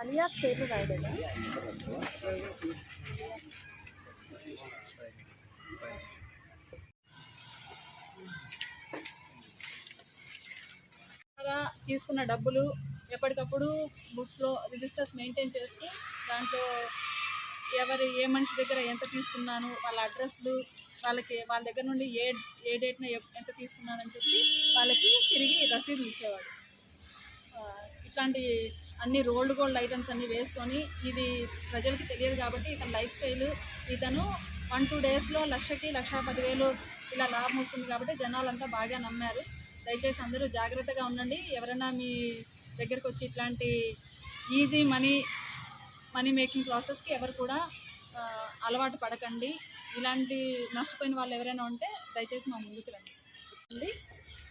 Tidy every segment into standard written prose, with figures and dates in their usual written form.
Alias పేర్లు రాయలేదా? తీసుకున్న డబ్బులు ఎప్పటికప్పుడు బుక్స్లో రిజిస్టర్స్ మెయింటైన్ చేస్తూ దాంట్లో ఏ మనిషి దగ్గర ఎంత తీసుకున్నాను, వాళ్ళ అడ్రస్లు, వాళ్ళ దగ్గర నుండి ఏ డేట్న ఎంత తీసుకున్నానని చెప్పి వాళ్ళకి తిరిగి రసీదులు ఇచ్చేవాడు. ఇట్లాంటి అన్ని రోల్డ్ గోల్డ్ ఐటమ్స్ అన్నీ వేసుకొని, ఇది ప్రజలకి తెలియదు కాబట్టి ఇతని లైఫ్ స్టైలు, ఇతను 1-2 డేస్లో 1,00,000కి 1,10,000 ఇలా లాభం వస్తుంది కాబట్టి జనాలంతా బాగా నమ్మారు. దయచేసి అందరూ జాగ్రత్తగా ఉండండి. ఎవరైనా మీ దగ్గరకు వచ్చి ఇట్లాంటి ఈజీ మనీ మేకింగ్ ప్రాసెస్కి ఎవరు కూడా అలవాటు పడకండి. ఇలాంటి నష్టపోయిన వాళ్ళు ఎవరైనా ఉంటే దయచేసి మా ముందుకు రండి.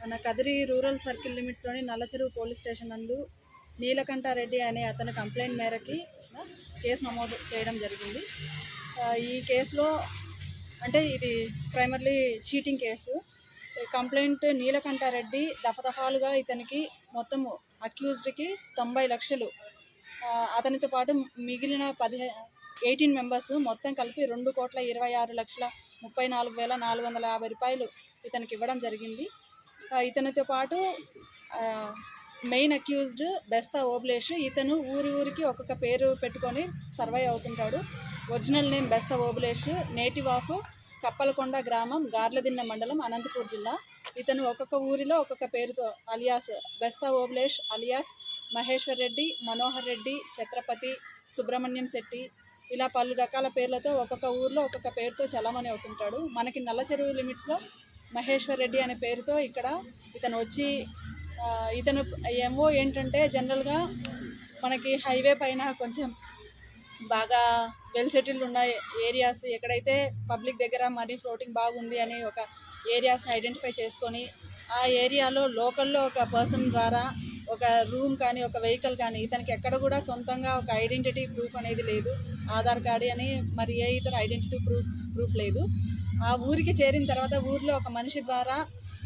మన కదిరి రూరల్ సర్కిల్ లిమిట్స్లోని నల్లచెరువు పోలీస్ స్టేషన్ నందు నీలకంఠారెడ్డి అనే అతని కంప్లైంట్ మేరకి కేసు నమోదు చేయడం జరిగింది. ఈ కేసులో అంటే ఇది primarily cheating case. Complaint Neelakanta Reddy దఫదఫాలుగా ఇతనికి మొత్తం అక్యూజ్డ్కి 90 లక్షలు, అతనితో పాటు మిగిలిన 18 మెంబర్స్ మొత్తం కలిపి 2,26,34,450 రూపాయలు ఇతనికి ఇవ్వడం జరిగింది. ఇతనితో పాటు మెయిన్ అక్యూజ్డ్ బెస్తా ఓబ్లేష్, ఇతను ఊరికి ఒక్కొక్క పేరు పెట్టుకొని సర్వైవ్ అవుతుంటాడు. Original name Besta Oblesh, native of Kappalakonda గ్రామం, గార్లదిన్నె మండలం, అనంతపూర్ జిల్లా. ఇతను ఒక్కొక్క ఊరిలో ఒక్కొక్క పేరుతో అలియాస్ బెస్తా ఓబ్లేష్, అలియాస్ మహేశ్వర్ రెడ్డి, మనోహర్ రెడ్డి, ఛత్రపతి, సుబ్రహ్మణ్యం శెట్టి, ఇలా పలు రకాల పేర్లతో ఒక్కొక్క ఊరిలో ఒక్కొక్క పేరుతో చలామణి అవుతుంటాడు. మనకి నల్లచెరువు లిమిట్స్లో మహేశ్వర్ రెడ్డి అనే పేరుతో ఇక్కడ ఇతను వచ్చి, ఇతను ఏమో ఏంటంటే జనరల్గా మనకి హైవే పైన కొంచెం బాగా వెల్ సెటిల్డ్ ఉన్న ఏరియాస్, ఎక్కడైతే పబ్లిక్ దగ్గర మనీ ఫ్లోటింగ్ బాగుంది అని ఒక ఏరియాస్ని ఐడెంటిఫై చేసుకొని ఆ ఏరియాలో లోకల్లో ఒక పర్సన్ ద్వారా ఒక రూమ్ కానీ ఒక వెహికల్ కానీ, ఇతనికి ఎక్కడ కూడా సొంతంగా ఒక ఐడెంటిటీ ప్రూఫ్ అనేది లేదు, ఆధార్ కార్డు అని మరి ఏ ఇతర ఐడెంటిటీ ప్రూఫ్ లేదు. ఆ ఊరికి చేరిన తర్వాత ఊరిలో ఒక మనిషి ద్వారా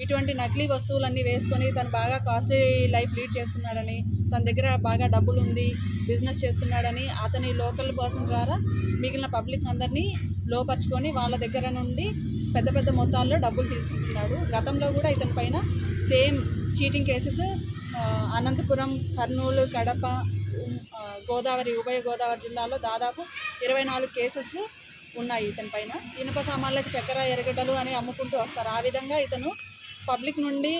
ఇటువంటి నకిలీ వస్తువులన్నీ వేసుకొని తను బాగా కాస్ట్లీ లైఫ్ లీడ్ చేస్తున్నాడని, తన దగ్గర బాగా డబ్బులు ఉంది, బిజినెస్ చేస్తున్నాడని అతని లోకల్ పర్సన్ ద్వారా మిగిలిన పబ్లిక్ అందరినీ లోపరుచుకొని వాళ్ళ దగ్గర నుండి పెద్ద పెద్ద మొత్తాల్లో డబ్బులు తీసుకుంటున్నాడు. గతంలో కూడా ఇతని పైన same cheating cases Anantapuram, Kurnool, Kadapa, ఉభయ గోదావరి జిల్లాలో దాదాపు 24 కేసెస్ ఉన్నాయి ఇతని పైన. ఇనుప సామాన్లకు చక్కెర, ఎర్రగడ్డలు అని అమ్ముకుంటూ వస్తారు. ఆ విధంగా ఇతను పబ్లిక్ నుండి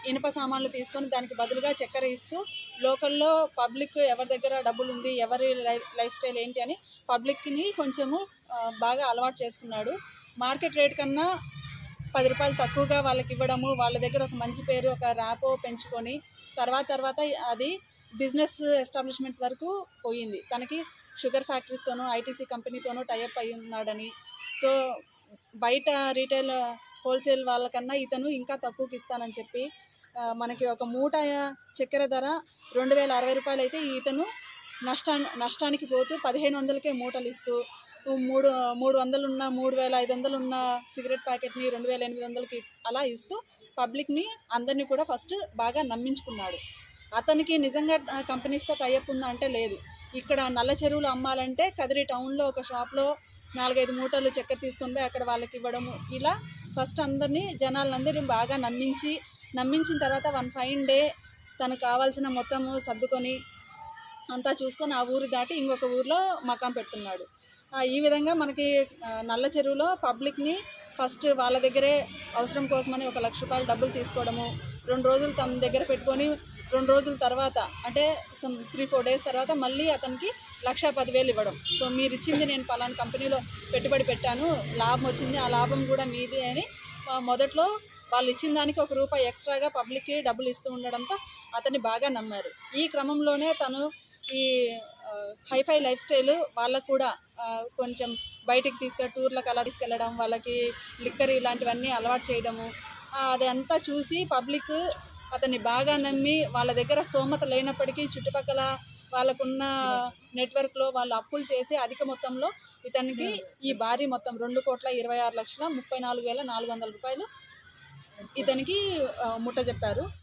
ఇనుప సామాన్లు తీసుకొని దానికి బదులుగా చక్కెర ఇస్తూ లోకల్లో పబ్లిక్ ఎవరి దగ్గర డబ్బులు ఉంది, ఎవరి లైఫ్ స్టైల్ ఏంటి అని పబ్లిక్ని కొంచెము బాగా అలవాటు చేసుకున్నాడు. మార్కెట్ రేట్ కన్నా 10 రూపాయలు తక్కువగా వాళ్ళకి ఇవ్వడము, వాళ్ళ దగ్గర ఒక మంచి పేరు, ఒక ర్యాపో పెంచుకొని తర్వాత అది బిజినెస్ ఎస్టాబ్లిష్మెంట్స్ వరకు పోయింది. తనకి షుగర్ ఫ్యాక్టరీస్తోనూ ఐటీసీ కంపెనీతోనూ టైఅప్ అయి ఉన్నాడని, సో బయట రీటైల్ హోల్సేల్ వాళ్ళకన్నా ఇతను ఇంకా తక్కువకి ఇస్తానని చెప్పి మనకి ఒక మూట చక్కెర ధర 2,060 రూపాయలు అయితే ఇతను నష్టానికి పోతూ 1,500కే మూటలు ఇస్తూ 300 ఉన్న 3,500 ఉన్న సిగరెట్ ప్యాకెట్ని 2,800కి అలా ఇస్తూ పబ్లిక్ని అందరినీ కూడా ఫస్ట్ బాగా నమ్మించుకున్నాడు. అతనికి నిజంగా కంపెనీస్తో టైఅప్ ఉందా అంటే లేదు. ఇక్కడ నల్ల చెరువులు అమ్మాలంటే కదిరి టౌన్లో ఒక షాప్లో 4-5 మూటలు చక్కెర తీసుకొని పోయి అక్కడ వాళ్ళకి ఇవ్వడము, ఇలా ఫస్ట్ జనాలందరినీ బాగా నమ్మించిన తర్వాత వన్ ఫైన్ డే తనకు కావాల్సిన మొత్తము సర్దుకొని అంతా చూసుకొని ఆ ఊరు దాటి ఇంకొక ఊరిలో మకాం పెడుతున్నాడు. ఈ విధంగా మనకి నల్ల చెరువులో పబ్లిక్ని ఫస్ట్ వాళ్ళ దగ్గరే అవసరం కోసమని 1,00,000 రూపాయలు డబ్బులు తీసుకోవడము, 2 రోజులు తన దగ్గర పెట్టుకొని 2 రోజుల తర్వాత అంటే 3-4 డేస్ తర్వాత మళ్ళీ అతనికి 1,10,000 ఇవ్వడం. సో మీరు ఇచ్చింది నేను పలానా కంపెనీలో పెట్టుబడి పెట్టాను, లాభం వచ్చింది, ఆ లాభం కూడా మీది అని మొదట్లో వాళ్ళు ఇచ్చిన దానికి ₹1 ఎక్స్ట్రాగా పబ్లిక్కి డబ్బులు ఇస్తూ ఉండడంతో అతన్ని బాగా నమ్మారు. ఈ క్రమంలోనే తను ఈ హైఫై లైఫ్ స్టైల్ వాళ్ళకు కూడా కొంచెం బయటికి టూర్లకు అలా తీసుకెళ్ళడం, వాళ్ళకి లిక్కర్ ఇలాంటివన్నీ అలవాటు చేయడము, అదంతా చూసి పబ్లిక్ అతన్ని బాగా నమ్మి వాళ్ళ దగ్గర స్తోమత లేనప్పటికీ చుట్టుపక్కల వాళ్ళకున్న నెట్వర్క్లో వాళ్ళు అప్పులు చేసి అధిక మొత్తంలో ఇతనికి ఈ భారీ మొత్తం 2,26,34,34,400 రూపాయలు ఇతనికి ముట్టజెప్పారు.